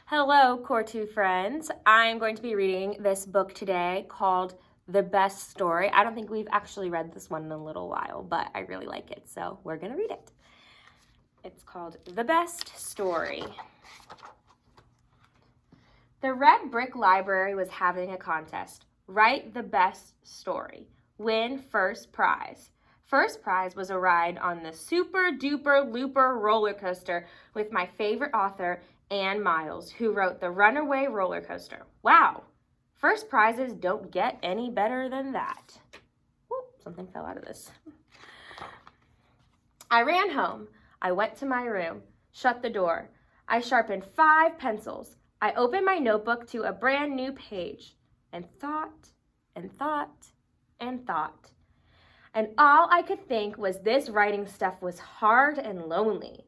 Hello, Core 2 friends. I'm going to be reading this book today called The Best Story. I don't think we've actually read this one in a little while, but I really like it, so we're going to read it. It's called The Best Story. The Red Brick Library was having a contest. Write the best story. Win first prize. First prize was a ride on the Super Duper Looper roller coaster with my favorite author, Anne Miles, who wrote The Runaway Roller Coaster. Wow, first prizes don't get any better than that. Whoop, something fell out of this. I ran home. I went to my room, shut the door. I sharpened 5 pencils. I opened my notebook to a brand new page and thought and thought and thought. And all I could think was this writing stuff was hard and lonely.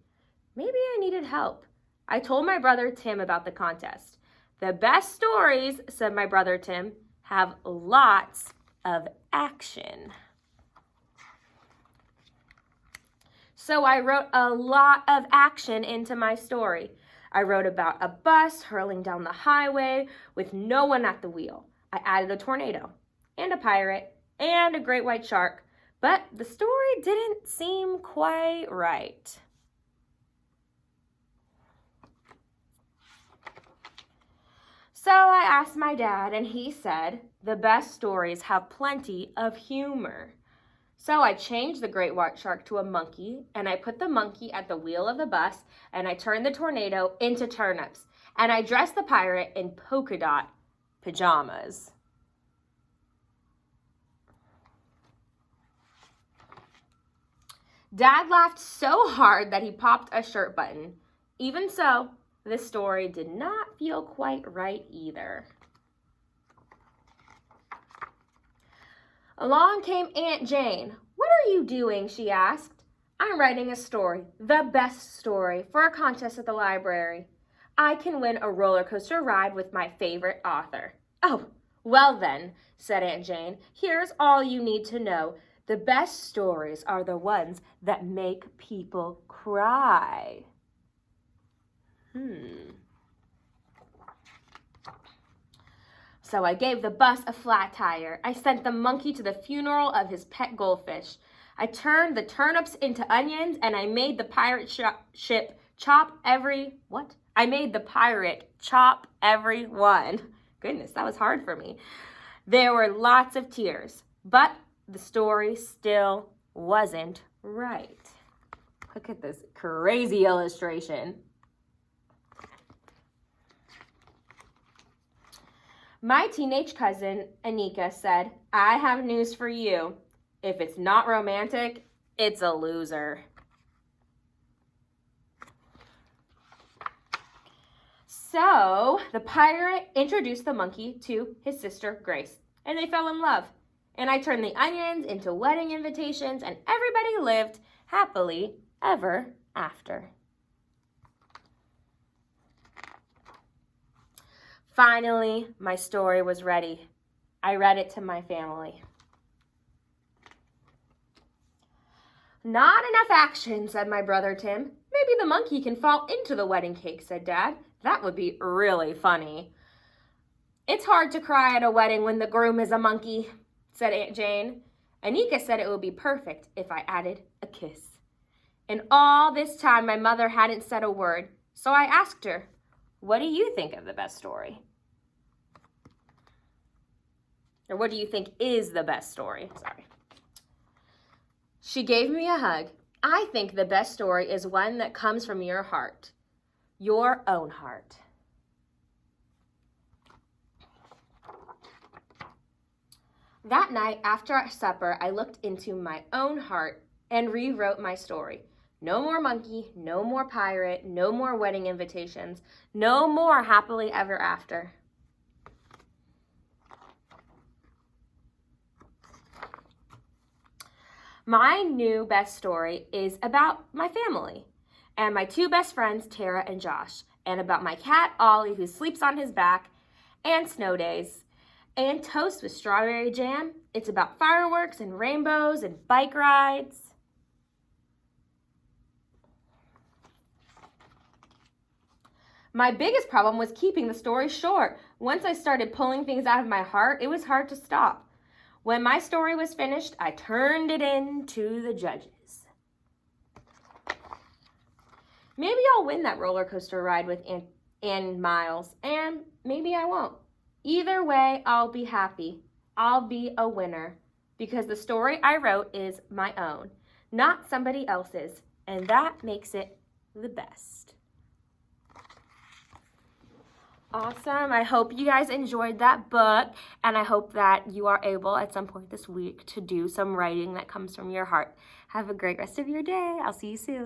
Maybe I needed help. I told my brother Tim about the contest. The best stories, said my brother Tim, have lots of action. So I wrote a lot of action into my story. I wrote about a bus hurling down the highway with no one at the wheel. I added a tornado and a pirate and a great white shark, but the story didn't seem quite right. So I asked my dad, and he said, the best stories have plenty of humor. So I changed the great white shark to a monkey, and I put the monkey at the wheel of the bus, and I turned the tornado into turnips, and I dressed the pirate in polka dot pajamas. Dad laughed so hard that he popped a shirt button. Even so, this story did not feel quite right either. Along came Aunt Jane. What are you doing? She asked. I'm writing a story, the best story, for a contest at the library. I can win a roller coaster ride with my favorite author. Oh, well then, said Aunt Jane, here's all you need to know. The best stories are the ones that make people cry. So I gave the bus a flat tire. I sent the monkey to the funeral of his pet goldfish. I turned the turnips into onions, and I made the pirate ship chop every... What? I made the pirate chop every one. Goodness, that was hard for me. There were lots of tears, but the story still wasn't right. Look at this crazy illustration. My teenage cousin, Anika, said, I have news for you. If it's not romantic, it's a loser. So the pirate introduced the monkey to his sister, Grace, and they fell in love. And I turned the onions into wedding invitations, and everybody lived happily ever after. Finally, my story was ready. I read it to my family. Not enough action, said my brother Tim. Maybe the monkey can fall into the wedding cake, said Dad. That would be really funny. It's hard to cry at a wedding when the groom is a monkey, said Aunt Jane. Anika said it would be perfect if I added a kiss. And all this time, my mother hadn't said a word, so I asked her, what do you think of the best story? Or what do you think is the best story? Sorry. She gave me a hug. I think the best story is one that comes from your heart, your own heart. That night after our supper, I looked into my own heart and rewrote my story. No more monkey, no more pirate, no more wedding invitations, no more happily ever after. My new best story is about my family and my 2 best friends, Tara and Josh, and about my cat, Ollie, who sleeps on his back, and snow days, and toast with strawberry jam. It's about fireworks and rainbows and bike rides. My biggest problem was keeping the story short. Once I started pulling things out of my heart, it was hard to stop. When my story was finished, I turned it in to the judges. Maybe I'll win that roller coaster ride with Ann Miles, and maybe I won't. Either way, I'll be happy. I'll be a winner because the story I wrote is my own, not somebody else's, and that makes it the best. Awesome. I hope you guys enjoyed that book, and I hope that you are able at some point this week to do some writing that comes from your heart. Have a great rest of your day. I'll see you soon.